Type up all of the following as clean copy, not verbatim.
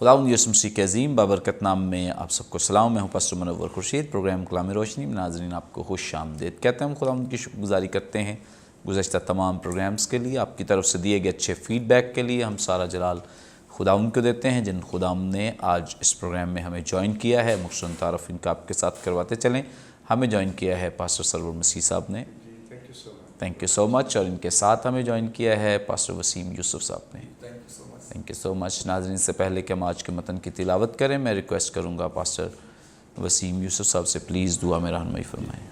खुदावंद यीशु मसीह के अज़ीम बाबरकत नाम में आप सबको सलाम। मैं हूँ पास्टर मुनव्वर खुर्शीद, प्रोग्राम कलाम रोशनी में नाज़रीन आपको खुश आमदीद कहते हैं। हम खुदावंद की शुक्रगुजारी करते हैं गुज़श्ता तमाम प्रोग्राम्स के लिए, आपकी तरफ से दिए गए अच्छे फ़ीडबैक के लिए। हम सारा जलाल खुदावंद को देते हैं जिन खुदावंद ने आज इस प्रोग्राम में हमें ज्वाइन किया है। मुख्तसर तारफ़ इनका आपके साथ करवाते चलें। हमें ज्वाइन किया है पास्टर सरवर मसीह साहब ने, थैंक यू सो मच। और इनके साथ हमें ज्वाइन किया है पास्टर वसीम यूसुफ साहब ने, थैंक यू सो मच। नाज़रीन, से पहले कि हम आज के मतन की तिलावत करें, मैं रिक्वेस्ट करूँगा पास्टर वसीम यूसुफ साहब से प्लीज़ दुआ में रहनुमाई फरमाएँ।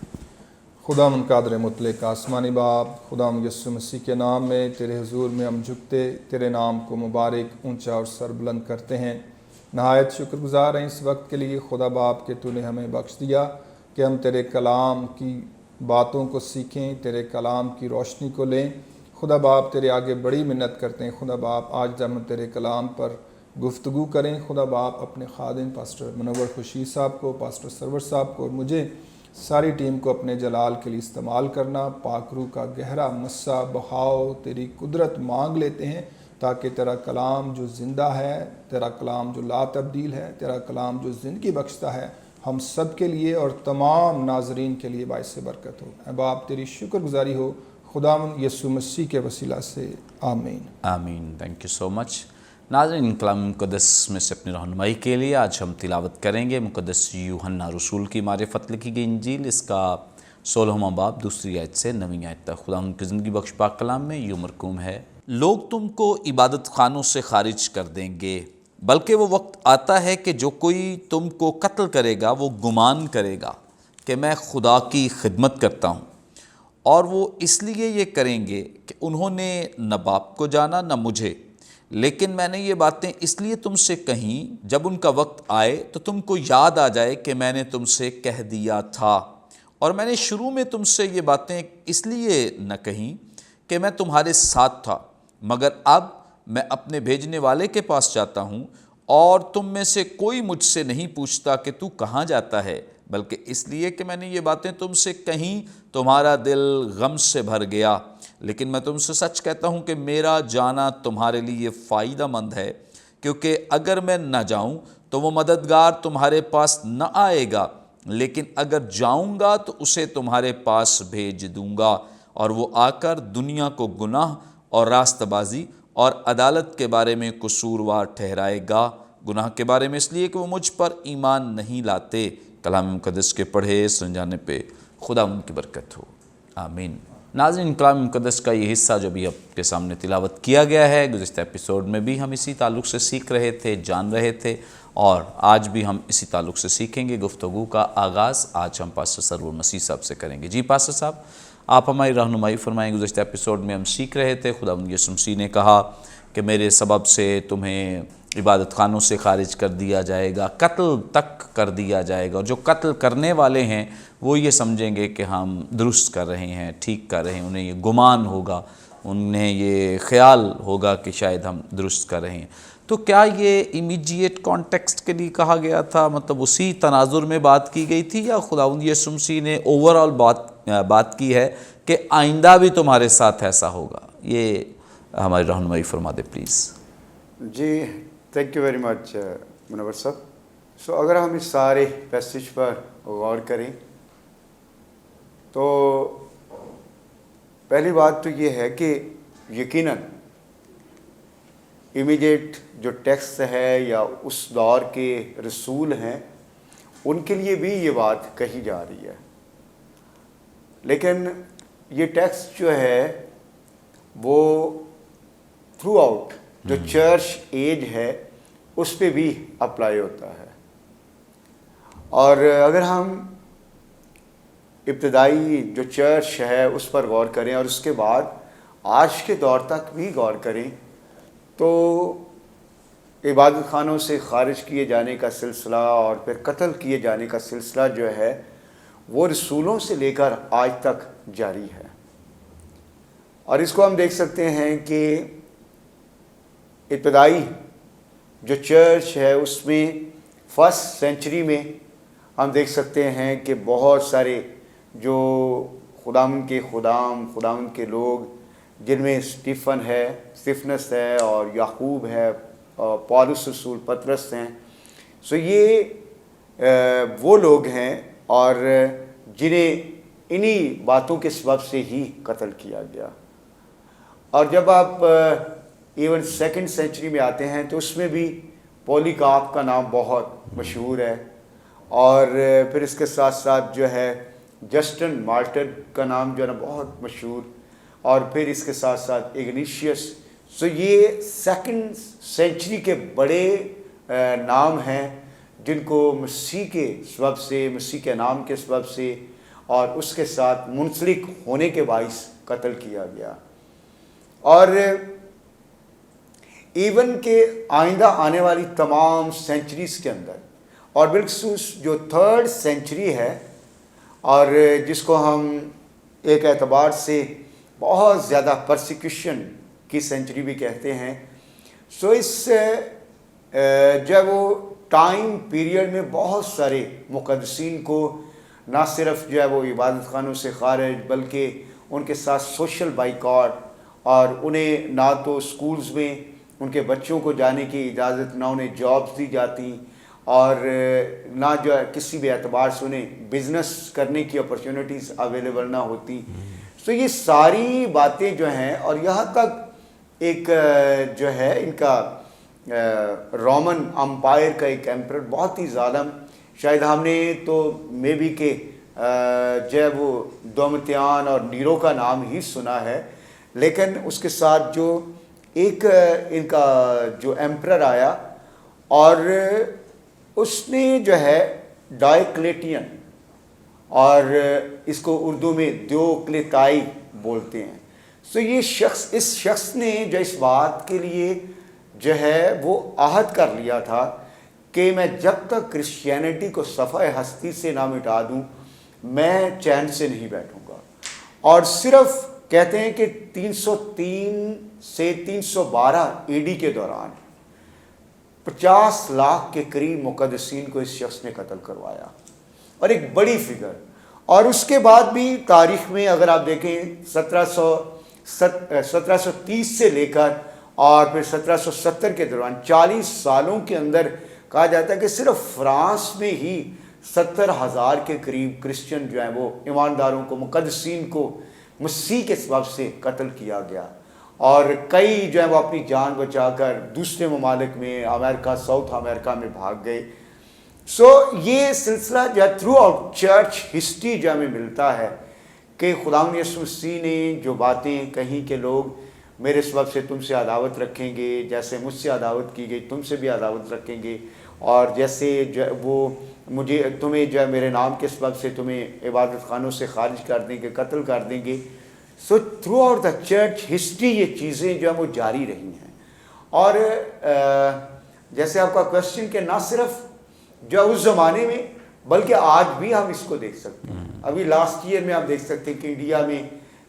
खुदावंद कादर मुतलक आसमानी बाप, खुदावंद यीशु मसीह के नाम में तेरे हुजूर में हम झुकते तेरे नाम को मुबारक, ऊंचा और सरबुलंद करते हैं। नहायत शुक्रगुजार हैं इस वक्त के लिए खुदा बाप के तूने हमें बख्श दिया कि हम तेरे कलाम की बातों को सीखें, तेरे कलाम की रोशनी को लें। खुदा बाप तेरे आगे बड़ी मिन्नत करते हैं खुदा बाप, आज जब हम तेरे कलाम पर गुफ्तगू करें खुदा बाप, अपने खादिम पास्टर मुनव्वर खुर्शीद साहब को, पास्टर सरवर साहब को और मुझे सारी टीम को अपने जलाल के लिए इस्तेमाल करना। पाक रूह का गहरा मस्सा बहाव, तेरी कुदरत मांग लेते हैं ताकि तेरा कलाम जो ज़िंदा है, तेरा कलाम जो ला तब्दील है, तेरा कलाम जो ज़िंदगी बख्शता है, हम सब के लिए और तमाम नाजरीन के लिए बाइस बरकत हो। ऐ बाप तेरी शुक्रगुजारी हो खुदावंद यीशु मसीह के वसीला से, आमीन आमीन। Thank you so much. नाज़रीन, कलाम मुक़द्दस में से अपनी रहनुमाई के लिए आज हम तिलावत करेंगे मुक़द्दस यूहन्ना रसूल की मारिफत लिखी गई इंजील, इसका 16वां बाब 2 आयत से 9 आयत तक। खुदा उनकी ज़िंदगी बख्श पाक कलाम में यूं मरकूम है, लोग तुमको इबादत खानों से खारिज कर देंगे, बल्कि वो वक्त आता है कि जो कोई तुमको कत्ल करेगा वो गुमान करेगा कि मैं खुदा की खिदमत करता हूँ। और वो इसलिए ये करेंगे कि उन्होंने न बाप को जाना न मुझे, लेकिन मैंने ये बातें इसलिए तुमसे कहीं जब उनका वक्त आए तो तुमको याद आ जाए कि मैंने तुमसे कह दिया था। और मैंने शुरू में तुमसे ये बातें इसलिए न कहीं कि मैं तुम्हारे साथ था, मगर अब मैं अपने भेजने वाले के पास जाता हूँ और तुम में से कोई मुझसे नहीं पूछता कि तू कहाँ जाता है, बल्कि इसलिए कि मैंने ये बातें तुमसे कहीं तुम्हारा दिल गम से भर गया। लेकिन मैं तुमसे सच कहता हूँ कि मेरा जाना तुम्हारे लिए फ़ायदा मंद है, क्योंकि अगर मैं न जाऊँ तो वो मददगार तुम्हारे पास न आएगा, लेकिन अगर जाऊँगा तो उसे तुम्हारे पास भेज दूँगा, और वो आकर दुनिया को गुनाह और रास्तबाजी और अदालत के बारे में कसूरवार ठहराएगा। गुनाह के बारे में इसलिए कि वो मुझ पर ईमान नहीं लाते। कलाम मुक़द्दस के पढ़े सुन जाने पे खुदा उनकी बरकत हो, आमीन। नाज़रीन, कलाम मुक़द्दस का ये हिस्सा जो भी आपके सामने तिलावत किया गया है, गुज़श्ता एपिसोड में भी हम इसी ताल्लुक़ से सीख रहे थे, जान रहे थे, और आज भी हम इसी ताल्लुक़ से सीखेंगे। गुफ्तगू का आगाज़ आज हम पास्टर सरवर मसीह साहब से करेंगे। जी पास्टर साहब, आप हमारी रहनुमाई फरमाएँ। गुज़श्ता एपिसोड में हम सीख रहे थे खुदावंद यीशु मसीह ने कहा कि मेरे सबब से तुम्हें इबादत खानों से खारिज कर दिया जाएगा, कत्ल तक कर दिया जाएगा, और जो कत्ल करने वाले हैं वो ये समझेंगे कि हम दुरुस्त कर रहे हैं, ठीक कर रहे हैं, उन्हें ये गुमान होगा, उन्हें ये ख्याल होगा कि शायद हम दुरुस्त कर रहे हैं। तो क्या ये इमीडिएट कॉन्टेक्स्ट के लिए कहा गया था, मतलब उसी तनाजुर में बात की गई थी, या खुदावंद यीशु मसीह ने ओवरऑल बात की है कि आइंदा भी तुम्हारे साथ ऐसा होगा? ये हमारी रहनुमाई फरमा दे प्लीज़। जी, thank you very much Munawwar sahab. So अगर हम इस सारे पैसेज पर गौर करें तो पहली बात तो ये है कि यकीनन इमीडिएट जो टेक्स्ट है या उस दौर के रसूल हैं उनके लिए भी ये बात कही जा रही है, लेकिन ये टेक्स्ट जो है वो थ्रू आउट जो चर्च एज है उस पे भी अप्लाई होता है। और अगर हम इब्तदाई जो चर्च है उस पर गौर करें और उसके बाद आज के दौर तक भी गौर करें तो इबादत खानों से खारिज किए जाने का सिलसिला और फिर कत्ल किए जाने का सिलसिला जो है वो रसूलों से लेकर आज तक जारी है। और इसको हम देख सकते हैं कि इब्तदाई जो चर्च है उसमें फर्स्ट सेंचुरी में हम देख सकते हैं कि बहुत सारे जो खुदावंद के लोग जिनमें स्टीफनस है और याकूब है پولس رسول، پطرس ہیں. سو یہ وہ لوگ ہیں اور جنہیں انہی باتوں کے سبب سے ہی قتل کیا گیا. اور جب آپ ایون 2nd سینچری میں آتے ہیں تو اس میں بھی پولیکارپ کا نام بہت مشہور ہے، اور پھر اس کے ساتھ ساتھ جو ہے جسٹن مارٹر کا نام جو ہے نا بہت مشہور، اور پھر اس کے ساتھ ساتھ اگنیشیس. سو یہ 2nd سینچری کے بڑے نام ہیں جن کو مسیح کے سبب سے، مسیح کے نام کے سبب سے اور اس کے ساتھ منسلک ہونے کے باعث قتل کیا گیا. اور ایون کہ آئندہ آنے والی تمام سینچریز کے اندر، اور بالخصوص جو 3rd سینچری ہے اور جس کو ہم ایک اعتبار سے بہت زیادہ پرسیکیوشن کی سینچری بھی کہتے ہیں. سو اس جب وہ ٹائم پیریڈ میں بہت سارے مقدسین کو نہ صرف جو ہے وہ عبادت خانوں سے خارج، بلکہ ان کے ساتھ سوشل بائیکاٹ، اور انہیں نہ تو سکولز میں ان کے بچوں کو جانے کی اجازت، نہ انہیں جابز دی جاتی، اور نہ جو ہے کسی بھی اعتبار سے انہیں بزنس کرنے کی اپرچونیٹیز اویلیبل نہ ہوتی. تو یہ ساری باتیں جو ہیں، اور یہاں تک ایک جو ہے ان کا رومن امپائر کا ایک ایمپرر بہت ہی ظالم، شاید ہم نے تو مے بی کہ جو ہے وہ دومتیان اور نیرو کا نام ہی سنا ہے، لیکن اس کے ساتھ جو ایک ان کا جو ایمپرر آیا، اور اس نے جو ہے ڈائیکلیٹین، اور اس کو اردو میں دیوقلتائی بولتے ہیں. سو یہ اس شخص نے جو اس بات کے لیے جو ہے وہ عہد کر لیا تھا کہ میں جب تک کرسچینٹی کو صفحہ ہستی سے نہ مٹا دوں میں چین سے نہیں بیٹھوں گا. اور صرف کہتے ہیں کہ 303 سے 312 AD کے دوران 50 لاکھ کے قریب مقدسین کو اس شخص نے قتل کروایا، اور ایک بڑی فگر. اور اس کے بعد بھی تاریخ میں اگر آپ دیکھیں 1730 سے لے کر اور پھر 1770 کے دوران 40 سالوں کے اندر کہا جاتا ہے کہ صرف فرانس میں ہی 70,000 کے قریب کرسچن جو ہیں وہ ایمانداروں کو، مقدسین کو مسیح کے سبب سے قتل کیا گیا، اور کئی جو ہے وہ اپنی جان بچا کر دوسرے ممالک میں، امریکہ، ساؤتھ امریکہ میں بھاگ گئے. سو یہ سلسلہ جو ہے تھرو آؤٹ چرچ ہسٹری جو ہمیں ملتا ہے کہ خداوند یسوع مسیح نے جو باتیں کہیں کہ لوگ میرے سبب سے تم سے عداوت رکھیں گے، جیسے مجھ سے عداوت کی گئی تم سے بھی عداوت رکھیں گے، اور جیسے جو وہ مجھے تمہیں جو ہے میرے نام کے سبب سے تمہیں عبادت خانوں سے خارج کر دیں گے، قتل کر دیں گے. So through out the church history یہ چیزیں جو ہیں وہ جاری رہی ہیں. اور جیسے آپ کا کوشچن کہ نہ صرف جو اس زمانے میں بلکہ آج بھی ہم اس کو دیکھ سکتے ہیں. ابھی لاسٹ ایئر میں آپ دیکھ سکتے ہیں کہ انڈیا میں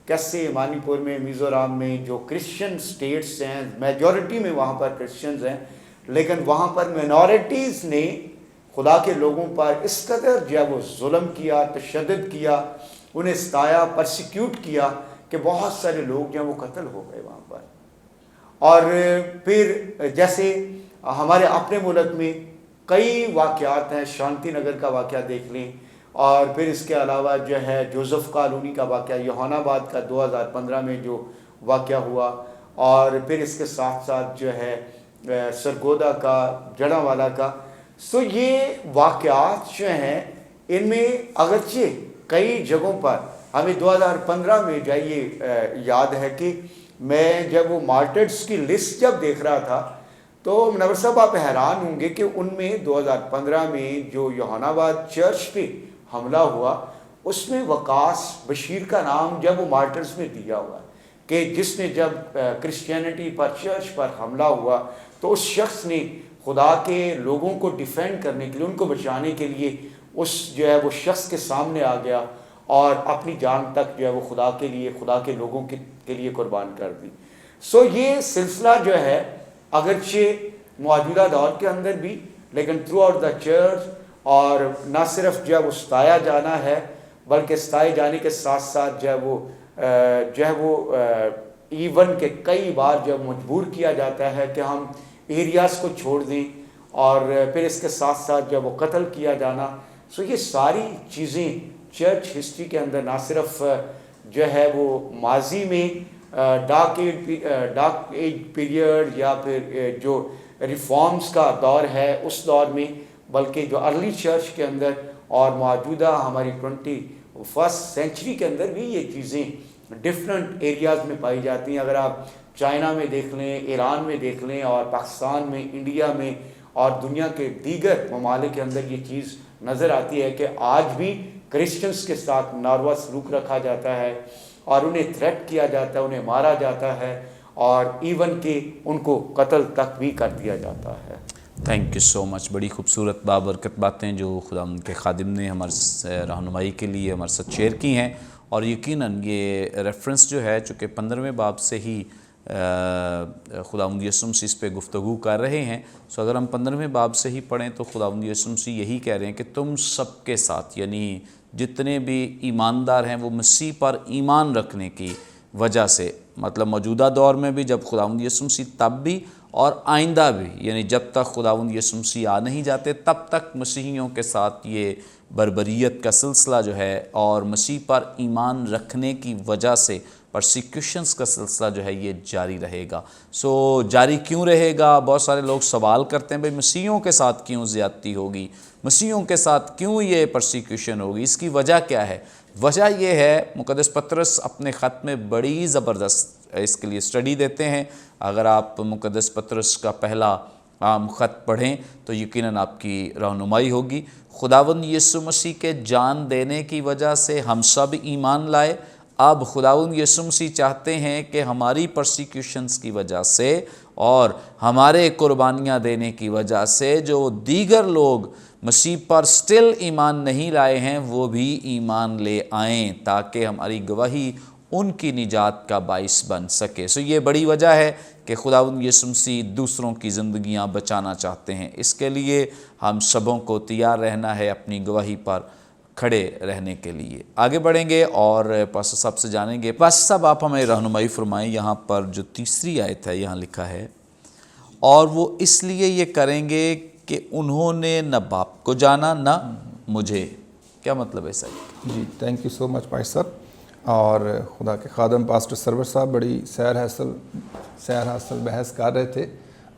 کیسے منی پور میں، میزورام میں جو کرسچن سٹیٹس ہیں، میجورٹی میں وہاں پر کرسچنز ہیں، لیکن وہاں پر مینورٹیز نے خدا کے لوگوں پر اس قدر جو ہے وہ ظلم کیا، تشدد کیا، انہیں ستایا، پرسیکیوٹ کیا کہ بہت سارے لوگ جو ہیں وہ قتل ہو گئے وہاں پر. اور پھر جیسے ہمارے اپنے ملک میں کئی واقعات ہیں، شانتی نگر کا واقعہ دیکھ لیں، اور پھر اس کے علاوہ جو ہے جوزف کالونی کا واقعہ، یوحنا آباد کا 2015 میں جو واقعہ ہوا، اور پھر اس کے ساتھ ساتھ جو ہے سرگودا کا، جڑا والا کا. سو یہ واقعات جو ہیں ان میں اگرچہ کئی جگہوں پر ہمیں 2015 میں جو ہے یہ یاد ہے کہ میں جب وہ مارٹرز کی لسٹ جب دیکھ رہا تھا تو منور صاحب آپ حیران ہوں گے کہ ان میں 2015 میں جو یوحنا آباد چرچ پہ حملہ ہوا اس میں وقاص بشیر کا نام جب وہ مارٹرز میں دیا ہوا ہے کہ جس نے جب کرسچینٹی پر، چرچ پر حملہ ہوا تو اس شخص نے خدا کے لوگوں کو ڈیفینڈ کرنے کے لیے، ان کو بچانے کے لیے اس جو ہے وہ شخص کے سامنے آ گیا اور اپنی جان تک جو ہے وہ خدا کے لیے، خدا کے لوگوں کے لیے قربان کر دی. سو یہ سلسلہ جو ہے اگرچہ موجودہ دور کے اندر بھی، لیکن تھرو آؤٹ دا چرچ، اور نہ صرف جو ہے وہ ستایا جانا ہے بلکہ ستائے جانے کے ساتھ ساتھ جو ہے وہ ایون کہ کئی بار جب مجبور کیا جاتا ہے کہ ہم एरियाज़ को छोड़ दें, और फिर इसके साथ साथ जब वो कत्ल किया जाना, सो ये सारी चीज़ें चर्च हिस्ट्री के अंदर ना सिर्फ जो है वो माजी में डार्क एज पीरियड या फिर जो रिफॉर्म्स का दौर है उस दौर में, बल्कि जो अर्ली चर्च के अंदर और मौजूदा हमारी 21st सेंचुरी के अंदर भी ये चीज़ें डिफरेंट एरियाज़ में पाई जाती हैं। अगर आप चाइना में देख लें, ईरान में देख लें, और पाकिस्तान में, इंडिया में और दुनिया के दीगर ममालिक के अंदर ये चीज़ नज़र आती है कि आज भी क्रिश्चियंस के साथ नारवा सलूक रखा जाता है और उन्हें थ्रेट किया जाता है, उन्हें मारा जाता है और इवन कि उनको कत्ल तक भी कर दिया जाता है। Thank you so much. बड़ी खूबसूरत बाबरकत बातें जो खुदा के खादिम ने हमारे रहनुमाई के लिए हमारे साथ शेयर की हैं, और यकीनन ये रेफरेंस जो है चूँकि 15वें बाब से ही खुदावंद यीशु मसीह इस पे गुफ्तगू कर रहे हैं, सो अगर हम 15वें बाब से ही पढ़ें तो खुदावंद यीशु मसीह यही कह रहे हैं कि तुम सबके साथ, यानी जितने भी ईमानदार हैं वो मसीह पर ईमान रखने की वजह से, मतलब मौजूदा दौर में भी जब खुदावंद यीशु मसीह तब भी और आइंदा भी, यानी जब तक खुदावंद यीशु मसीह आ नहीं जाते तब तक मसीहियों के साथ ये बरबरीत का सिलसिला जो है और मसीह पर ईमान रखने की वजह से परसिक्यूशंस का सिलसिला जो है ये जारी रहेगा। सो जारी क्यों रहेगा? बहुत सारे लोग सवाल करते हैं भाई मसीहियों के साथ क्यों ज़्यादती होगी, मसीहियों के साथ क्यों ये परसिक्यूशन होगी, इसकी वजह क्या है? वजह ये है, मुक़द्दस पतरस अपने ख़त में बड़ी ज़बरदस्त इसके लिए स्टडी देते हैं। अगर आप मुक़द्दस पतरस का पहला आम ख़त पढ़ें तो यकीनन आपकी रहनुमाई होगी। खुदावंद यीशु मसीह के जान देने की वजह से हम सब ईमान लाए। अब खुदावंद यीशु मसीह चाहते हैं कि हमारी परसिक्यूशंस की वजह से और हमारे कुर्बानियाँ देने की वजह से जो दीगर लोग मसीह पर स्टिल ईमान नहीं लाए हैं वो भी ईमान ले आएँ, ताकि हमारी गवाही उनकी निजात का बाइस बन सके। सो ये बड़ी वजह है कि खुदावंद यीशु मसीह दूसरों की ज़िंदगियां बचाना चाहते हैं। इसके लिए हम सबों को तैयार रहना है अपनी गवाही पर खड़े रहने के लिए। आगे बढ़ेंगे और पास्टर साहब से जानेंगे। पास्टर साहब आप हमें रहनुमाई फरमाएं। यहाँ पर जो तीसरी आयत है यहाँ लिखा है, और वो इसलिए ये करेंगे कि उन्होंने न बाप को जाना न मुझे। क्या मतलब है सर? जी थैंक यू सो मच भाई साहब। और खुदा के खादम पास्टर सरवर साहब बड़ी सैर हासिल बहस कर रहे थे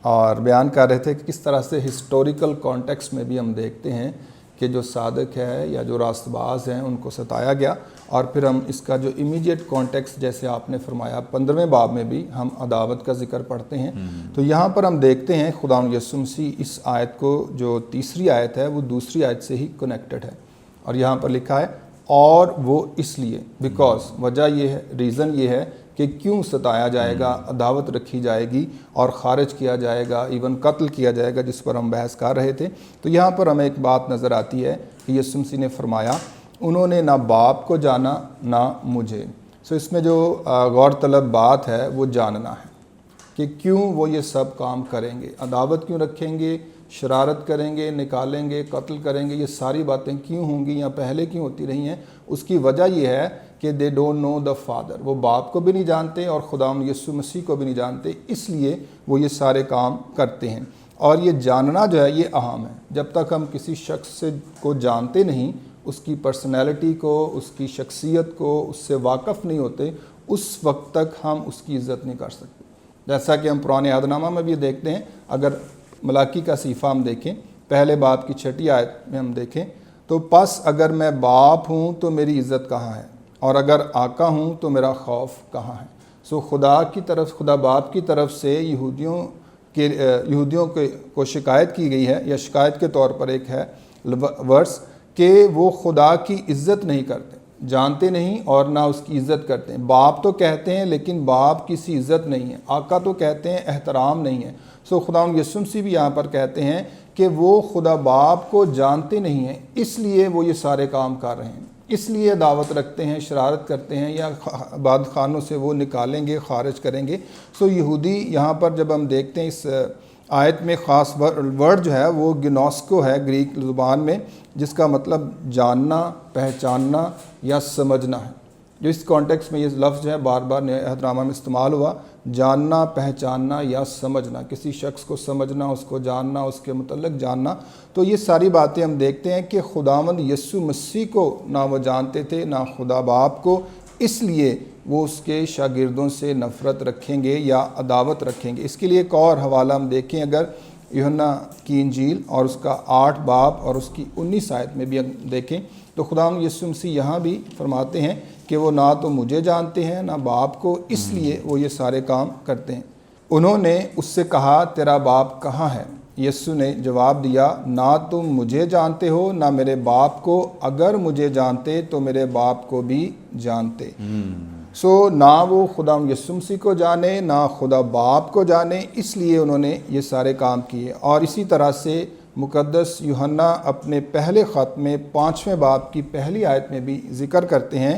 और बयान कर रहे थे कि किस तरह से हिस्टोरिकल कॉन्टेक्स्ट में भी हम देखते हैं कि जो सादक है या जो रास्तबाज हैं उनको सताया गया, और फिर हम इसका जो इमीडिएट कॉन्टेक्स्ट जैसे आपने फरमाया 15वें बाब में भी हम अदावत का जिक्र पढ़ते हैं। तो यहाँ पर हम देखते हैं खुदावंद यीशु मसीह इस आयत को, जो तीसरी आयत है वो दूसरी आयत से ही कनेक्टेड है, और यहाँ पर लिखा है और वो इसलिए, बिकॉज वजह ये है, रीज़न ये है कि क्यों सताया जाएगा, अदावत रखी जाएगी और ख़ारिज किया जाएगा, इवन कत्ल किया जाएगा, जिस पर हम बहस कर रहे थे। तो यहाँ पर हमें एक बात नज़र आती है कि यीशु मसीह ने फरमाया उन्होंने ना बाप को जाना ना मुझे। सो इसमें जो गौरतलब बात है वो जानना है कि क्यों वो ये सब काम करेंगे, अदावत क्यों रखेंगे, शरारत करेंगे, निकालेंगे, कत्ल करेंगे, ये सारी बातें क्यों होंगी या पहले क्यों होती रही हैं। उसकी वजह ये है कि they don't know the father, वो बाप को भी नहीं जानते और खुदावंद यीशु मसीह को भी नहीं जानते, इसलिए वो ये सारे काम करते हैं। और ये जानना जो है ये अहम है। जब तक हम किसी शख्स को जानते नहीं, उसकी पर्सनैलिटी को, उसकी शख्सियत को, उससे वाक़फ़ नहीं होते, उस वक्त तक हम उसकी इज़्ज़त नहीं कर सकते। जैसा कि हम पुराने अहदनामा में भी देखते हैं, अगर मलाकी का सीफ़ा हम देखें, पहले बाब की 6 आयत में हम देखें तो पस अगर मैं बाप हूँ तो मेरी इज़्ज़त कहाँ है, और अगर आका हूँ तो मेरा खौफ कहाँ है। सो खुदा की तरफ, खुदा बाप की तरफ से यहूदियों को शिकायत की गई है, या शिकायत के तौर पर एक है वर्स कि वो खुदा की इज़्ज़त नहीं करते, जानते नहीं और ना उसकी इज़्ज़त करते हैं। बाप तो कहते हैं लेकिन बाप किसी इज़्ज़त नहीं है, आका तो कहते हैं एहतराम नहीं है। सो खुदावंद यीशु मसीह भी यहाँ पर कहते हैं कि वो खुदा बाप को जानते नहीं हैं, इसलिए वो ये सारे काम कर रहे हैं, इसलिए दावत रखते हैं, शरारत करते हैं, या बाद खानों से वो निकालेंगे, खारिज करेंगे। सो यहूदी यहाँ पर जब हम देखते हैं इस आयत में ख़ास वर्ड जो है वो गिनोस्को है ग्रीक ज़ुबान में, जिसका मतलब जानना, पहचानना या समझना है। जो इस कॉन्टेक्स्ट में ये लफ्ज़ जो है बार बार नए अहदनामा में इस्तेमाल हुआ, जानना, पहचानना या समझना, किसी शख्स को समझना, उसको जानना, उसके मुतल्लिक़ जानना। तो ये सारी बातें हम देखते हैं कि खुदावंद यीशु मसीह को ना वो जानते थे ना खुदा बाप को, इसलिए वो उसके शागिर्दों से नफ़रत रखेंगे या अदावत रखेंगे। इसके लिए एक और हवाला हम देखें, अगर यूहन्ना की इंजील और उसका 8 बाब और उसकी 19 आयत में भी देखें तो खुदावंद यीशु मसीह यहाँ भी फरमाते हैं कि वो ना तो मुझे जानते हैं ना बाप को, इसलिए वो ये सारे काम करते हैं। उन्होंने उससे कहा, तेरा बाप कहाँ है? यीशु ने जवाब दिया, ना तुम मुझे जानते हो ना मेरे बाप को, अगर मुझे जानते तो मेरे बाप को भी जानते। सो ना वो खुदा यीशु मसीह को जाने ना खुदा बाप को जाने, इसलिए उन्होंने ये सारे काम किए। और इसी तरह से मुकद्दस यूहन्ना अपने पहले ख़त में 5वें बाब की पहली आयत में भी ज़िक्र करते हैं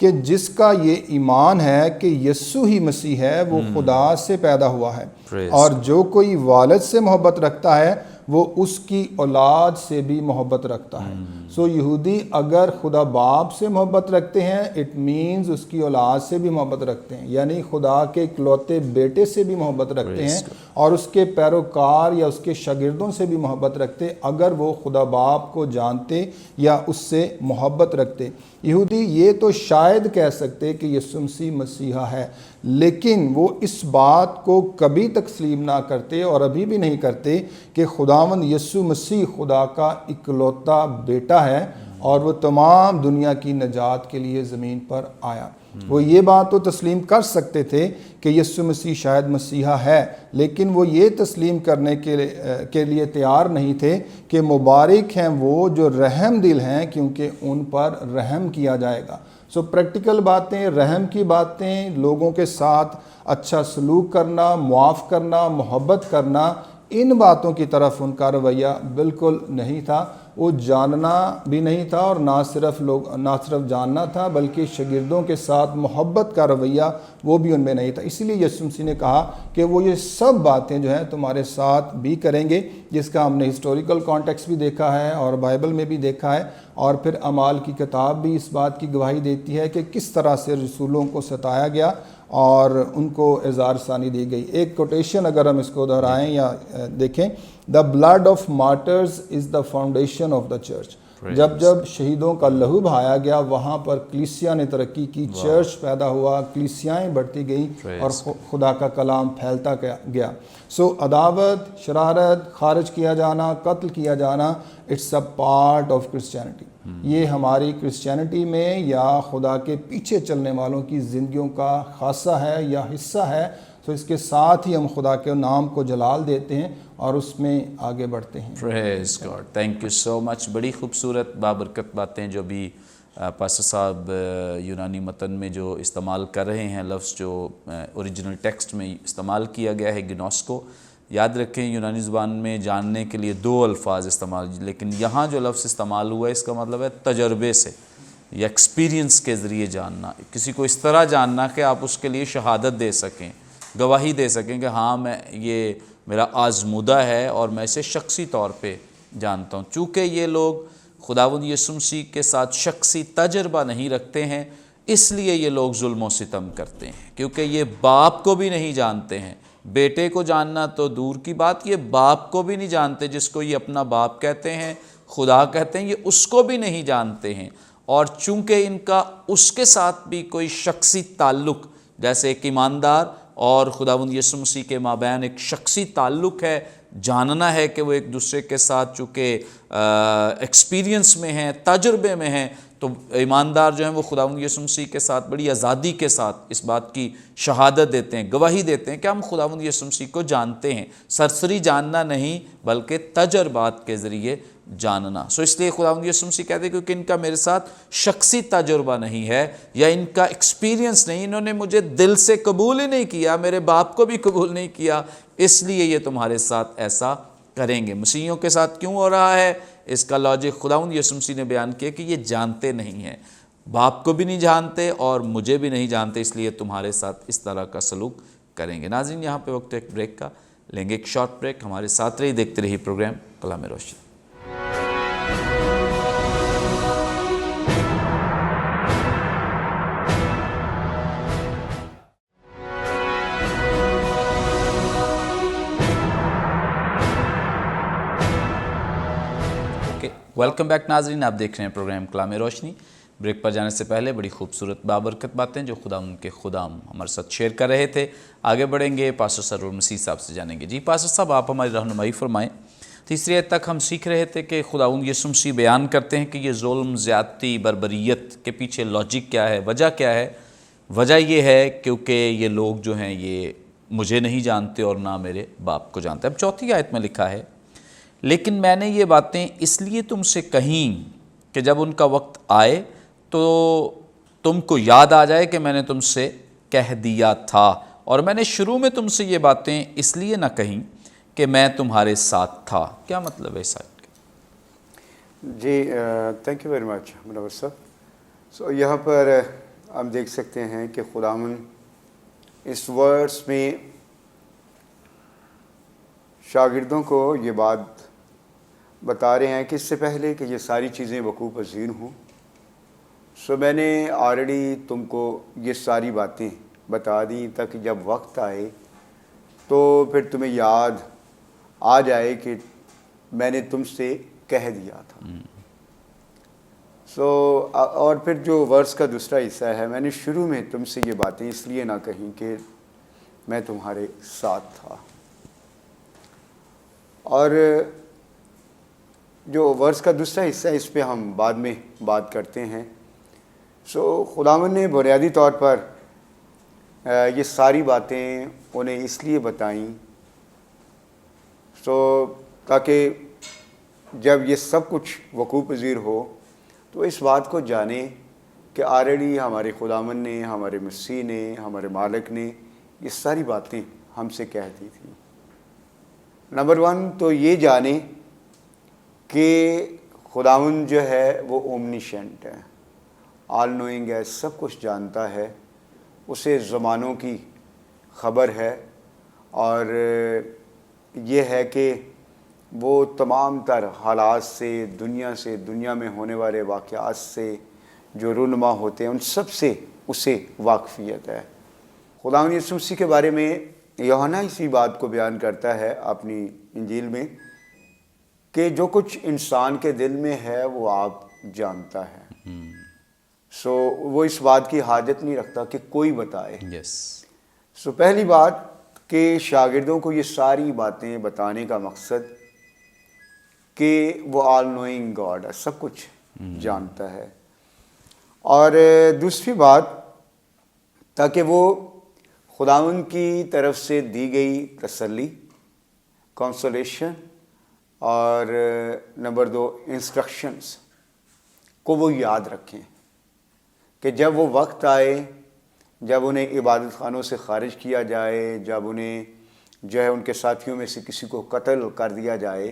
कि जिसका ये ईमान है कि यीशु ही मसीह है वो खुदा से पैदा हुआ है, और जो कोई वालिद से मोहब्बत रखता है वो उसकी औलाद से भी मोहब्बत रखता है। सो यहूदी अगर खुदा बाप से मोहब्बत रखते हैं, इट मीन्स उसकी औलाद से भी मोहब्बत रखते हैं, यानी खुदा के इकलौते बेटे से भी मोहब्बत रखते हैं और उसके पैरोकार या उसके शागिर्दों से भी मोहब्बत रखते अगर वो खुदा बाप को जानते या उससे मोहब्बत रखते। यहूदी ये तो शायद कह सकते कि यीशु मसीह मसीहा है, लेकिन वो इस बात को कभी तस्लीम ना करते और अभी भी नहीं करते कि खुदावंद यीशु मसीह खुदा का इकलौता बेटा है और वो तमाम दुनिया की नजात के लिए ज़मीन पर आया। वो ये बात तो तस्लीम कर सकते थे कि यीशु मसीह शायद मसीहा है, लेकिन वो ये तस्लीम करने के लिए तैयार नहीं थे कि मुबारक हैं वो जो रहम दिल हैं, क्योंकि उन पर रहम किया जाएगा। सो प्रैक्टिकल बातें, रहम की बातें, लोगों के साथ अच्छा सलूक करना, मुआफ़ करना, मोहब्बत करना, इन बातों की तरफ उनका रवैया बिल्कुल नहीं था। वो जानना भी नहीं था और ना सिर्फ जानना था, बल्कि शागिर्दों के साथ मोहब्बत का रवैया वो भी उनमें नहीं था। इसीलिए यीशु मसीह ने कहा कि वो ये सब बातें जो हैं तुम्हारे साथ भी करेंगे, जिसका हमने हिस्टोरिकल कॉन्टेक्स्ट भी देखा है और बाइबल में भी देखा है, और फिर अमाल की किताब भी इस बात की गवाही देती है कि किस तरह से रसूलों को सताया गया और उनको एज़ार सानी दी गई। एक कोटेशन अगर हम इसको दोहराएं या देखें, the blood of martyrs is the foundation of the church. जब जब शहीदों का लहू बहाया गया, वहाँ पर कलीसिया ने तरक्की की, चर्च पैदा हुआ, कलीसियाएँ बढ़ती गई और खुदा का कलाम फैलता गया। सो अदावत, शरारत, खारिज किया जाना, कत्ल किया जाना, it's a part of Christianity. ये हमारी क्रिश्चियनिटी में या खुदा के पीछे चलने वालों की ज़िंदगियों का खासा है या हिस्सा है। तो इसके साथ ही हम खुदा के नाम को जलाल देते हैं और उसमें आगे बढ़ते हैं। Praise God, thank you so much. बड़ी खूबसूरत बाबरकत बातें जो भी पास्टर साहब यूनानी मतन में जो इस्तेमाल कर रहे हैं, लफ्ज़ जो ओरिजिनल टेक्स्ट में इस्तेमाल किया गया है गिनोस्को। याद रखें यूनानी ज़बान में जानने के लिए 2 अल्फाज इस्तेमाल, लेकिन यहाँ जो लफ्ज़ इस्तेमाल हुआ है इसका मतलब है तजर्बे से या एक्सपीरियंस के ज़रिए जानना, किसी को इस तरह जानना कि आप उसके लिए शहादत दे सकें, गवाही दे सकें कि हाँ मैं ये मेरा आज़मूदा है और मैं इसे शख्सी तौर पे जानता हूँ। चूँकि ये लोग खुदावंद यीशु मसीह के साथ शख्सी तजर्बा नहीं रखते हैं, इसलिए ये लोग जुल्म व सितम करते हैं, क्योंकि ये बाप को भी नहीं जानते हैं। बेटे को जानना तो दूर की बात, ये बाप को भी नहीं जानते, जिसको ये अपना बाप कहते हैं, खुदा कहते हैं, ये उसको भी नहीं जानते हैं। और चूँकि इनका उसके साथ भी कोई शख्सी ताल्लुक़, जैसे एक ईमानदार और खुदावंद यीशु मसीह के माबैन एक शख्सी ताल्लुक़ है, जानना है कि वो एक दूसरे के साथ चूँकि एक्सपीरियंस में हैं, तजुर्बे में हैं, तो ईमानदार जो हैं वो खुदावंद यीशु मसीह के साथ बड़ी आज़ादी के साथ इस बात की शहादत देते हैं, गवाही देते हैं कि हम खुदावंद यीशु मसीह को जानते हैं। सरसरी जानना नहीं, बल्कि तजर्बात के ज़रिए जानना। सो इसलिए खुदावंद यीशु मसीह कहते हैं क्योंकि इनका मेरे साथ शख्सी तजुर्बा नहीं है या इनका एक्सपीरियंस नहीं, इन्होंने मुझे दिल से कबूल ही नहीं किया, मेरे बाप को भी कबूल नहीं किया, इसलिए ये तुम्हारे साथ ऐसा करेंगे। मसीहियों के साथ क्यों हो रहा है, इसका लॉजिक खुदावंद यीशु मसीह ने बयान किया कि ये जानते नहीं हैं, बाप को भी नहीं जानते और मुझे भी नहीं जानते, इसलिए तुम्हारे साथ इस तरह का सलूक करेंगे। नाज़रीन, यहाँ पे वक्त एक ब्रेक का, लेंगे एक शॉर्ट ब्रेक। हमारे साथ रही, देखते रहिए प्रोग्राम कलाम रोशनी। वेलकम बैक नाजरीन, आप देख रहे हैं प्रोग्राम कलाम रोशनी। ब्रेक पर जाने से पहले बड़ी खूबसूरत बाबरकत बातें जो खुदा उनके खुदाम हमारे साथ शेयर कर रहे थे। आगे बढ़ेंगे, पास्टर सरूर मसीह साहब से जानेंगे। जी पास्टर साहब, आप हमारी रहनुमाई फरमाएं। तीसरी आयत तक हम सीख रहे थे कि खुदावंद यीशु मसीह बयान करते हैं कि ये जुल्म, ज़्यादती, बर्बरियत के पीछे लॉजिक क्या है, वजह क्या है। वजह ये है क्योंकि ये लोग जो हैं ये मुझे नहीं जानते और ना मेरे बाप को जानते। अब चौथी आयत में लिखा है, लेकिन मैंने ये बातें इसलिए तुमसे कहीं कि जब उनका वक्त आए तो तुमको याद आ जाए कि मैंने तुमसे कह दिया था, और मैंने शुरू में तुमसे ये बातें इसलिए ना कहीं कि मैं तुम्हारे साथ था। क्या मतलब है इस आयत का? जी thank you very much Munawwar sahab. So यहाँ पर हम देख सकते हैं कि खुदावंद इस वर्स में शागिर्दों को ये बात बता रहे हैं कि इससे पहले कि ये सारी चीज़ें वकूफ़ पज़ीर हों, सो मैंने ऑलरेडी तुमको ये सारी बातें बता दी ताकि जब वक्त आए तो फिर तुम्हें याद आ जाए कि मैंने तुमसे कह दिया था। सो और फिर जो वर्स का दूसरा हिस्सा है, मैंने शुरू में तुमसे ये बातें इसलिए ना कहीं कि मैं तुम्हारे साथ था। और जो वर्स का दूसरा हिस्सा है, इस पे हम बाद में बात करते हैं। सो खुदावंद ने बुनियादी तौर पर ये सारी बातें उन्हें इसलिए बताईं सो ताकि जब ये सब कुछ वकूफ़ पज़ीर हो तो इस बात को जाने कि ऑलरेडी हमारे खुदावंद ने, हमारे मसीह ने, हमारे मालिक ने ये सारी बातें हमसे कह दी थी। नंबर 1 तो ये जाने कि खुदावंद जो है वो ओमनिशेंट है, ऑल नोइंग है, सब कुछ जानता है, उसे ज़मानों की ख़बर है, और ये है कि वो तमाम तर हालात से, दुनिया में होने वाले वाक़यात से जो रुनमा होते हैं उन सब से उसे वाकफ़ियत है। खुदावंद यीशु मसीह के बारे में यूहन्ना इसी बात को बयान करता है अपनी इंजील में कि जो कुछ इंसान के दिल में है वो आप जानता है। सो वो इस बात की हाजत नहीं रखता कि कोई बताए। सो पहली बात कि शागिर्दों को ये सारी बातें बताने का मकसद कि वो ऑल नोइंग गॉड है, सब कुछ जानता है। और दूसरी बात ताकि वो खुदावंद की तरफ से दी गई तसल्ली, कंसोलेशन, और नंबर 2 इंस्ट्रक्शंस को वो याद रखें कि जब वो वक्त आए, जब उन्हें इबादत खानों से खारिज किया जाए, जब उन्हें जो है उनके साथियों में से किसी को कत्ल कर दिया जाए,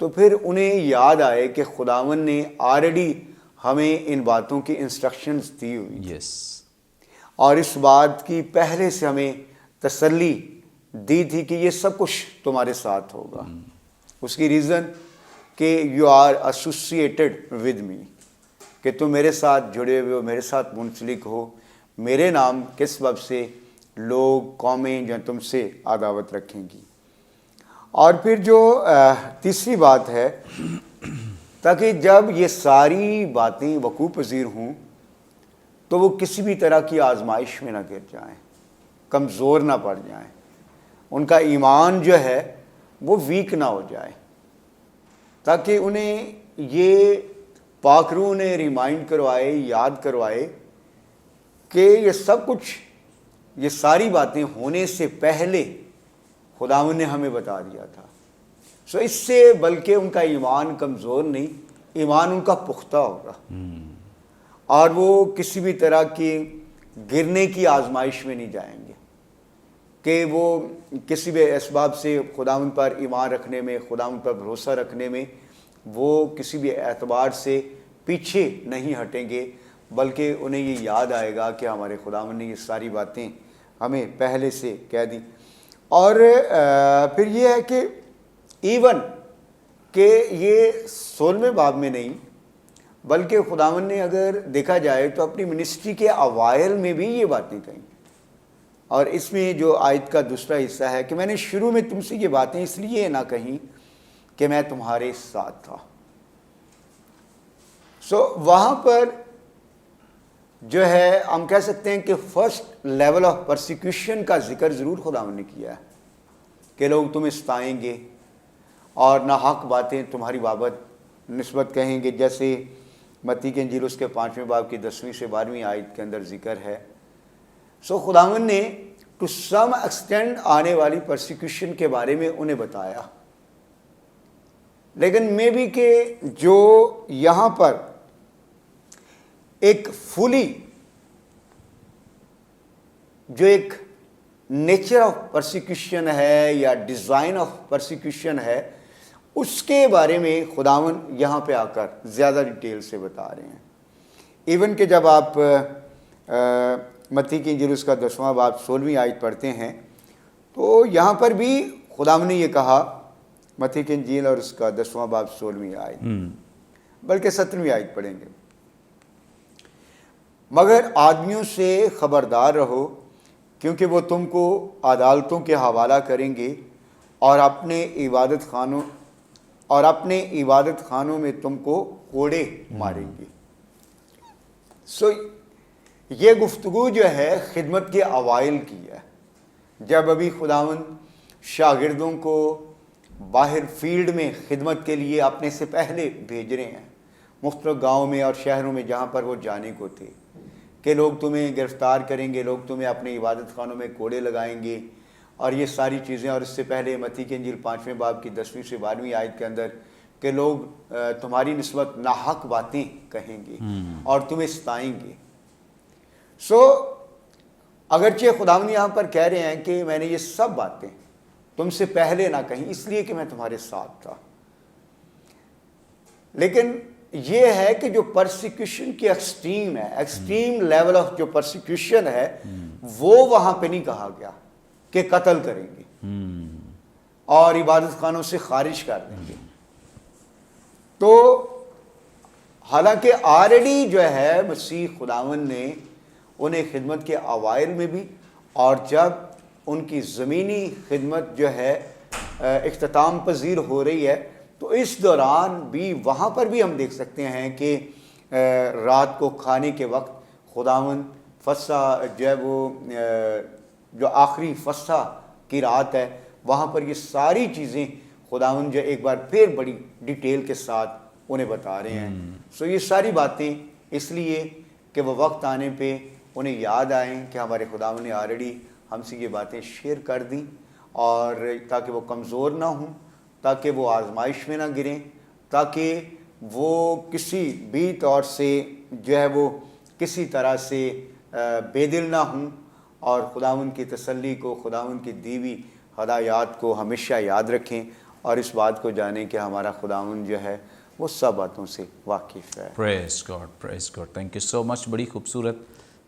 तो फिर उन्हें याद आए कि खुदावंद ने ऑलरेडी हमें इन बातों की इंस्ट्रक्शंस दी हुई और इस बात की पहले से हमें तसल्ली दी थी कि ये सब कुछ तुम्हारे साथ होगा। उसकी रीज़न कि you are associated with me, कि तुम मेरे साथ जुड़े हुए हो, मेरे साथ मुंसलिक हो। मेरे नाम के सबब से लोग, कौमें जो तुमसे अदावत रखेंगी। और फिर जो तीसरी बात है, ताकि जब ये सारी बातें वकूफ़ पज़ीर हों तो वो किसी भी तरह की आजमाइश में ना गिर जाएं, कमज़ोर ना पड़ जाएं, उनका ईमान जो है वो वीक ना हो जाए, ताकि उन्हें ये पाक रूह ने रिमाइंड करवाए, याद करवाए कि ये सब कुछ, ये सारी बातें होने से पहले खुदावंद ने हमें बता दिया था। सो इससे बल्कि उनका ईमान कमज़ोर नहीं, ईमान उनका पुख्ता होगा और वो किसी भी तरह की गिरने की आजमाइश में नहीं जाएंगे कि वो किसी भी असबाब से खुदावंद पर ईमान रखने में, खुदावंद पर भरोसा रखने में वो किसी भी एतबार से पीछे नहीं हटेंगे, बल्कि उन्हें ये याद आएगा कि हमारे खुदावंद ने ये सारी बातें हमें पहले से कह दी। और फिर ये है कि इवन कि ये 16वें बाब में नहीं, बल्कि खुदावंद ने अगर देखा जाए तो अपनी मिनिस्ट्री के अवाइल में भी ये बातें कहीं। और इसमें जो आयत का दूसरा हिस्सा है कि मैंने शुरू में तुमसे ये बातें इसलिए ना कहीं कि मैं तुम्हारे साथ था। وہاں پر جو ہے ہم کہہ سکتے ہیں کہ فرسٹ لیول آف پرسیکیوشن کا ذکر ضرور خداوند نے کیا ہے کہ لوگ تمہیں ستائیں گے اور ناحق باتیں تمہاری بابت نسبت کہیں گے، جیسے متی کی انجیل اس کے 5ویں باب کی 10ویں سے 12ویں آیت کے اندر ذکر ہے۔ خداوند نے ٹو سم ایکسٹینڈ آنے والی پرسیکیوشن کے بارے میں انہیں بتایا، لیکن میں بھی کہ جو یہاں پر ایک فلی جو ایک نیچر آف پرسیکیوشن ہے یا ڈیزائن آف پرسیکیوشن ہے، اس کے بارے میں خداوند یہاں پہ آ کر زیادہ ڈیٹیل سے بتا رہے ہیں۔ ایون کہ جب آپ متی کی انجیل اس کا 10واں باب 16ویں آیت پڑھتے ہیں تو یہاں پر بھی خداوند نے یہ کہا، متی کی انجیل اور اس کا 10واں باب 16ویں آیت، بلکہ 17ویں آیت پڑھیں گے، مگر آدمیوں سے خبردار رہو کیونکہ وہ تم کو عدالتوں کے حوالہ کریں گے اور اپنے عبادت خانوں میں تم کو کوڑے ماریں گے۔ یہ گفتگو جو ہے خدمت کے اوائل کی ہے، جب ابھی خداوند شاگردوں کو باہر فیلڈ میں خدمت کے لیے اپنے سے پہلے بھیج رہے ہیں، مختلف گاؤں میں اور شہروں میں جہاں پر وہ جانے کو تھے، کہ لوگ تمہیں گرفتار کریں گے، لوگ تمہیں اپنے عبادت خانوں میں کوڑے لگائیں گے اور یہ ساری چیزیں۔ اور اس سے پہلے متی کی انجیل 5ویں باب کی 10ویں سے 12ویں آیت کے اندر کہ لوگ تمہاری نسبت ناحق باتیں کہیں گے اور تمہیں ستائیں گے۔ اگرچہ خداوند یہاں پر کہہ رہے ہیں کہ میں نے یہ سب باتیں تم سے پہلے نہ کہیں اس لیے کہ میں تمہارے ساتھ تھا، لیکن یہ ہے کہ جو پرسیکیوشن کی ایکسٹریم ہے، ایکسٹریم لیول آف جو پرسیکیوشن ہے، وہ وہاں پہ نہیں کہا گیا کہ قتل کریں گے اور عبادت خانوں سے خارج کر دیں گے۔ تو حالانکہ آلریڈی جو ہے مسیح خداوند نے انہیں خدمت کے اوائل میں بھی اور جب ان کی زمینی خدمت جو ہے اختتام پذیر ہو رہی ہے تو اس دوران بھی وہاں پر بھی ہم دیکھ سکتے ہیں کہ رات کو کھانے کے وقت خداوند فسح جو ہے وہ جو آخری فسح کی رات ہے، وہاں پر یہ ساری چیزیں خداوند جو ایک بار پھر بڑی ڈیٹیل کے ساتھ انہیں بتا رہے ہیں۔ یہ ساری باتیں اس لیے کہ وہ وقت آنے پہ انہیں یاد آئیں کہ ہمارے خداوند نے آلریڈی ہم سے یہ باتیں شیئر کر دیں، اور تاکہ وہ کمزور نہ ہوں، تاکہ وہ آزمائش میں نہ گریں، تاکہ وہ کسی بھی طور سے جو ہے وہ کسی طرح سے بے دل نہ ہوں، اور خداوند کی تسلی کو، خداوند کی دیوی ہدایات کو ہمیشہ یاد رکھیں، اور اس بات کو جانیں کہ ہمارا خداوند جو ہے وہ سب باتوں سے واقف ہے۔ پریز گاڈ، تھینک یو سو مچ۔ بڑی خوبصورت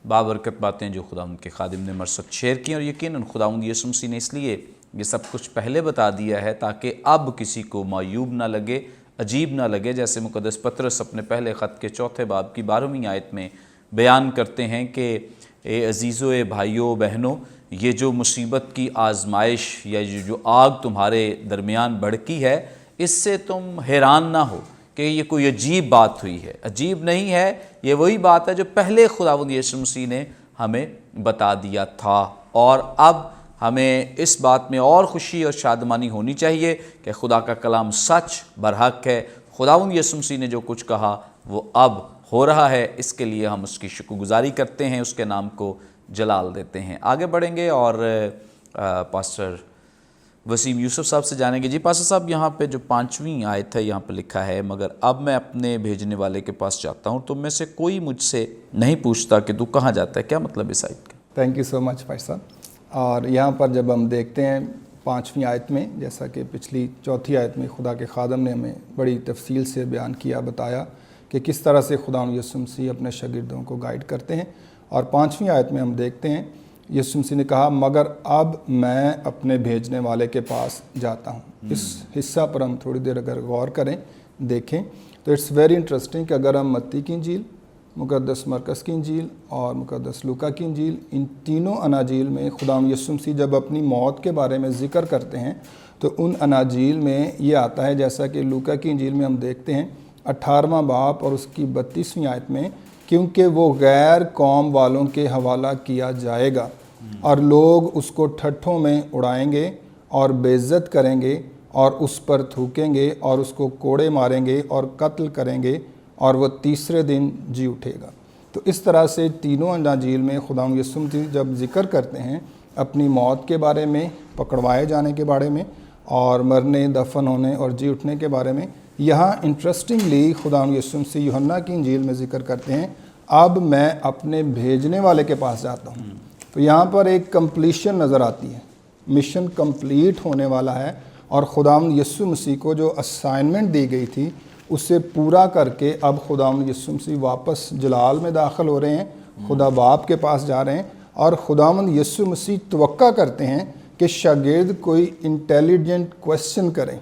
بابرکت باتیں جو خداوند کے خادم نے مرسد شیئر کی، اور یقیناً خداوند یسوع مسیح نے اس لیے یہ سب کچھ پہلے بتا دیا ہے تاکہ اب کسی کو معیوب نہ لگے، عجیب نہ لگے، جیسے مقدس پطرس اپنے پہلے خط کے 4 باب کی 12ویں آیت میں بیان کرتے ہیں کہ اے عزیزو، اے بھائیو بہنوں، یہ جو مصیبت کی آزمائش یا جو آگ تمہارے درمیان بھڑکی ہے، اس سے تم حیران نہ ہو کہ یہ کوئی عجیب بات ہوئی ہے۔ عجیب نہیں ہے، یہ وہی بات ہے جو پہلے خداوند یسوع مسیح نے ہمیں بتا دیا تھا، اور اب ہمیں اس بات میں اور خوشی اور شادمانی ہونی چاہیے کہ خدا کا کلام سچ برحق ہے۔ خداوند یسوع مسیح نے جو کچھ کہا وہ اب ہو رہا ہے، اس کے لیے ہم اس کی شکر گزاری کرتے ہیں، اس کے نام کو جلال دیتے ہیں۔ آگے بڑھیں گے اور پاسٹر وسیم یوسف صاحب سے جانیں گے۔ جی پاسٹر صاحب، یہاں پہ جو 5ویں آیت ہے یہاں پہ لکھا ہے، مگر اب میں اپنے بھیجنے والے کے پاس جاتا ہوں، تم میں سے کوئی مجھ سے نہیں پوچھتا کہ تو کہاں جاتا ہے۔ کیا مطلب اس آیت کا؟ تھینک یو سو مچ بھائی صاحب۔ اور یہاں پر جب ہم دیکھتے ہیں 5ویں آیت میں، جیسا کہ پچھلی 4تھی آیت میں خدا کے خادم نے ہمیں بڑی تفصیل سے بیان کیا، بتایا کہ کس طرح سے خداوند یسوع مسیح اپنے شاگردوں کو گائیڈ کرتے ہیں، اور 5ویں آیت میں ہم دیکھتے ہیں یسوع مسیح نے کہا مگر اب میں اپنے بھیجنے والے کے پاس جاتا ہوں۔ اس حصہ پر ہم تھوڑی دیر اگر غور کریں، دیکھیں تو اٹس ویری انٹرسٹنگ کہ اگر ہم متی کی انجیل، مقدس مرکز کی انجیل اور مقدس لوکا کی انجیل، ان تینوں اناجیل میں خداوند یسوع مسیح جب اپنی موت کے بارے میں ذکر کرتے ہیں تو ان اناجیل میں یہ آتا ہے، جیسا کہ لوکا کی انجیل میں ہم دیکھتے ہیں 18वां बाब और उसकी 32वीं आयत में, क्योंकि वो गैर कौम वालों के हवाला किया जाएगा और लोग उसको ठट्ठों में उड़ाएंगे और बेइज्जत करेंगे और उस पर थूकेंगे और उसको कोड़े मारेंगे और कत्ल करेंगे और वो तीसरे दिन जी उठेगा। तो इस तरह से तीनों अंजील में खुदावंद यीशु मसीह जब जिक्र करते हैं अपनी मौत के बारे में, पकड़वाए जाने के बारे में और मरने, दफन होने और जी उठने के बारे में, यहाँ इंटरेस्टिंगली खुदावंद यीशु मसीह यूहन्ना की इंजील में जिक्र करते हैं, अब मैं अपने भेजने वाले के पास जाता हूँ। तो यहाँ पर एक कंप्लीशन नज़र आती है, मिशन कंप्लीट होने वाला है और खुदावंद यीशु मसीह को जो असाइनमेंट दी गई थी उसे पूरा करके अब खुदावंद यीशु मसीह वापस जलाल में दाखिल हो रहे हैं, खुदा बाप के पास जा रहे हैं और खुदावंद यीशु मसीह तवक्का करते हैं कि शागिर्द कोई इंटेलिजेंट क्वेश्चन करें।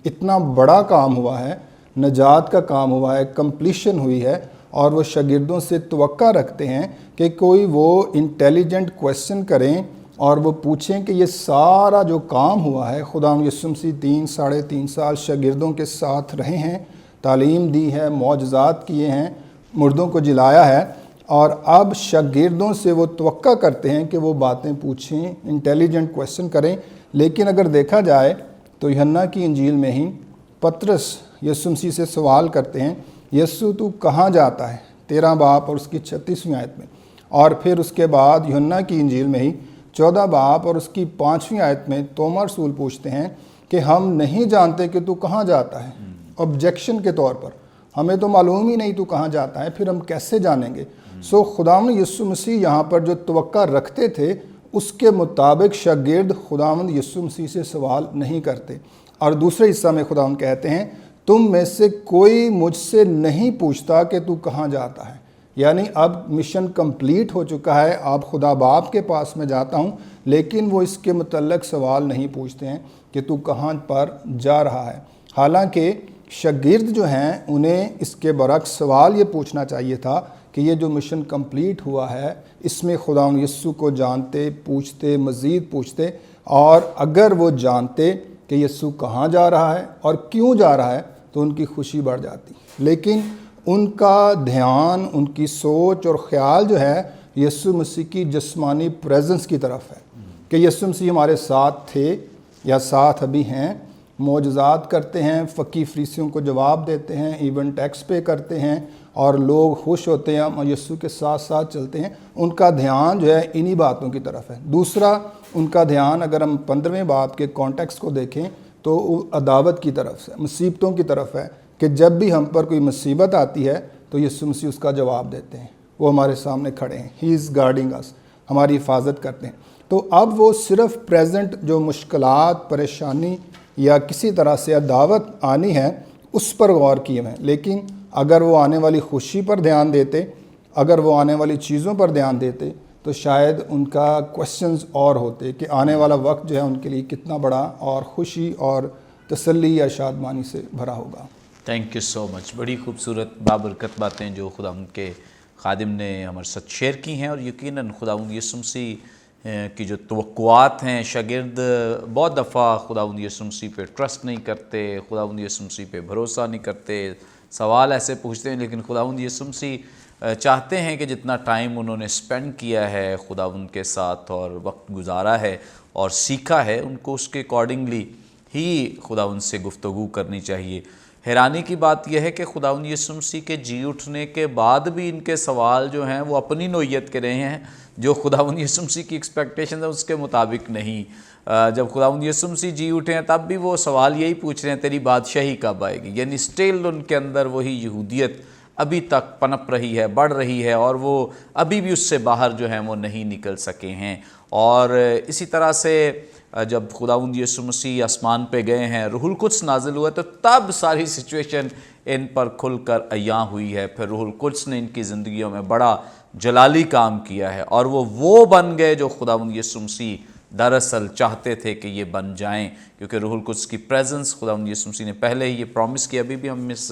इतना बड़ा काम हुआ है, नजात का काम हुआ है, कंप्लीशन हुई है और वो शागिर्दों से तवक्का रखते हैं कि कोई वो इंटेलिजेंट क्वेश्चन करें और वो पूछें कि ये सारा जो काम हुआ है, खुदावंद यीशु मसीह 3-3.5 साल शागिर्दों के साथ रहे हैं, तालीम दी है, मौजज़ात किए हैं, मुर्दों को जिलाया है और अब शागिर्दों से वो तवक्का करते हैं कि वो बातें पूछें, इंटेलिजेंट क्वेश्चन करें। लेकिन अगर देखा जाए तो यूहन्ना की इंजील में ही पतरस यीशु मसीह से सवाल करते हैं, यीशु तू कहाँ जाता है, 13 बाब और उसकी 36वीं आयत में। और फिर उसके बाद यूहन्ना की इंजील में ही 14 बाब और उसकी 5वीं आयत में तोमा रसूल पूछते हैं कि हम नहीं जानते कि तू कहाँ जाता है। ऑब्जेक्शन के तौर पर, हमें तो मालूम ही नहीं तू कहाँ जाता है, फिर हम कैसे जानेंगे। सो खुदावंद यीशु मसीह यहाँ पर जो तवक्का रखते थे उसके मुताबिक शागिर्द खुदावंद यीशु मसीह से सवाल नहीं करते। और दूसरे हिस्सा में खुदावंद कहते हैं, तुम में से कोई मुझसे नहीं पूछता कि तू कहाँ जाता है। यानी अब मिशन कंप्लीट हो चुका है, अब खुदा बाप के पास मैं जाता हूँ, लेकिन वो इसके मुतल्लिक सवाल नहीं पूछते हैं कि तू कहाँ पर जा रहा है। हालांकि शागिर्द जो हैं उन्हें इसके बरक्स सवाल ये पूछना चाहिए था कि ये जो मिशन कंप्लीट हुआ है इसमें खुदावंद यीशु को जानते, पूछते, मज़ीद पूछते और अगर वो जानते कि यीशु कहाँ जा रहा है और क्यों जा रहा है तो उनकी खुशी बढ़ जाती। लेकिन उनका ध्यान, उनकी सोच और ख़्याल जो है यीशु मसीह की जिस्मानी प्रेजेंस की तरफ है कि यीशु मसीह हमारे साथ थे या साथ अभी हैं, मौजज़ात करते हैं, फ़कीर फरीसियों को जवाब देते हैं, इवन टैक्स पे करते हैं और लोग खुश होते हैं, हम यीशु के साथ साथ चलते हैं। उनका ध्यान जो है इन्हीं बातों की तरफ है। दूसरा, उनका ध्यान अगर हम 15वें बाब के कॉन्टेक्स्ट को देखें तो अदावत की तरफ से, मुसीबतों की तरफ है कि जब भी हम पर कोई मुसीबत आती है तो यीशु मसीह उसका जवाब देते हैं, वो हमारे सामने खड़े हैं, ही इज़ गार्डिंग अस, हमारी हिफाजत करते हैं। तो अब वो सिर्फ़ प्रेजेंट जो मुश्किलात, परेशानी या किसी तरह से अदावत आनी है उस पर गौर किए हैं, लेकिन अगर वो आने वाली खुशी पर ध्यान देते, अगर वो आने वाली चीज़ों पर ध्यान देते तो शायद उनका क्वेश्चंस और होते कि आने वाला वक्त जो है उनके लिए कितना बड़ा और खुशी और तसल्ली या शादमानी से भरा होगा। Thank you so much. बड़ी खूबसूरत बाबरकत बातें जो खुदावंद के खादिम ने हमारे साथ शेयर की हैं और यकीनन खुदावंद यीशु मसीह की जो तवक्कुआत हैं, शागिर्द बहुत दफ़ा खुदावंद यीशु मसीह पे ट्रस्ट नहीं करते, खुदावंद यीशु मसीह पे भरोसा नहीं करते, सवाल ऐसे पूछते हैं, लेकिन खुदावंद यीशु मसीह चाहते हैं कि जितना टाइम उन्होंने स्पेंड किया है खुदावंद के साथ और वक्त गुजारा है और सीखा है, उनको उसके अकॉर्डिंगली ही खुदावंद से गुफ्तगू करनी चाहिए। हैरानी की बात यह है कि खुदावंद यीशु मसीह के जी उठने के बाद भी इनके सवाल जो हैं वो अपनी नोयत के रहे हैं, जो खुदावंद यीशु मसीह की एक्सपेक्टेशन है उसके मुताबिक नहीं। जब खुदावंद यीशु मसीह जी उठे हैं तब भी वो सवाल यही पूछ रहे हैं, तेरी बादशाही कब आएगी। यानी स्टिल उनके अंदर वही यहूदियत अभी तक पनप रही है, बढ़ रही है और वो अभी भी उससे बाहर जो हैं वो नहीं निकल सके हैं। और इसी तरह से जब खुदावंद यीशु मसीह आसमान पे गए हैं, रूहुल कुद्स नाजिल हुआ, तो तब सारी सिचुएशन इन पर खुलकर अय्यां हुई है। फिर रूहुल कुद्स ने इनकी ज़िंदगियों में बड़ा जलाली काम किया है और वो बन गए जो खुदावंद यीशु मसीह दरअसल चाहते थे कि ये बन जाएं, क्योंकि रूहुल कुद्स की प्रेजेंस खुदावंद यीशु मसीह ने पहले ही ये प्रॉमिस किया। अभी भी हम इस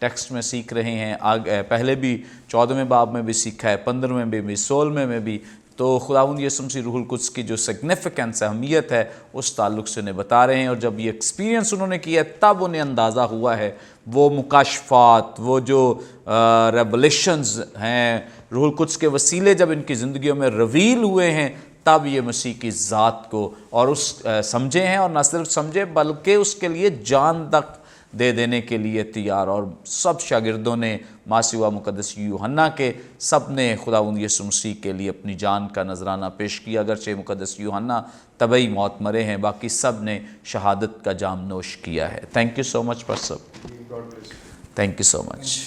टेक्स्ट में सीख रहे हैं, पहले भी 14वें बाब में भी सीखा है, 15वें में भी, 16वें में भी, تو خداوند یسوع مسیح روح القدس کی جو سگنیفیکنس اہمیت ہے اس تعلق سے انہیں بتا رہے ہیں، اور جب یہ ایکسپیرینس انہوں نے کیا تب انہیں اندازہ ہوا ہے وہ مکاشفات، وہ جو ریولیشنز ہیں روح القدس کے وسیلے جب ان کی زندگیوں میں ریویل ہوئے ہیں، تب یہ مسیح کی ذات کو اور اس سمجھے ہیں، اور نہ صرف سمجھے بلکہ اس کے لیے جان تک دے دینے کے لیے تیار۔ اور سب شاگردوں نے ماسیوا مقدس یوحنا کے سب نے خداوند یسوع مسیح کے لیے اپنی جان کا نذرانہ پیش کیا، اگرچہ مقدس یوحنا طبعی موت مرے ہیں، باقی سب نے شہادت کا جام نوش کیا ہے۔ Thank you so much pastor, thank you so much.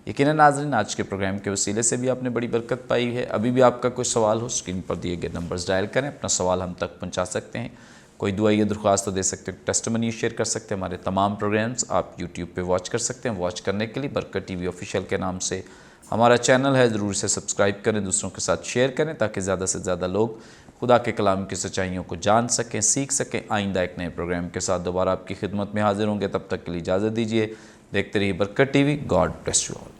یقیناً ناظرین آج کے پروگرام کے وسیلے سے بھی آپ نے بڑی برکت پائی ہے۔ ابھی بھی آپ کا کوئی سوال ہو اسکرین پر دیے گئے نمبرز ڈائل کریں، اپنا سوال ہم تک پہنچا سکتے ہیں، کوئی دعائیں درخواست دے سکتے ہیں، ٹیسٹمنی شیئر کر سکتے ہیں۔ ہمارے تمام پروگرامز آپ یوٹیوب پہ واچ کر سکتے ہیں۔ واچ کرنے کے لیے برکت ٹی وی آفیشیل کے نام سے ہمارا چینل ہے، ضرور اسے سبسکرائب کریں، دوسروں کے ساتھ شیئر کریں تاکہ زیادہ سے زیادہ لوگ خدا کے کلام کی سچائیوں کو جان سکیں، سیکھ سکیں۔ آئندہ ایک نئے پروگرام کے ساتھ دوبارہ آپ کی خدمت میں حاضر ہوں گے، تب تک کے لیے اجازت دیجیے۔ دیکھتے رہیے برکت T V. God bless you all.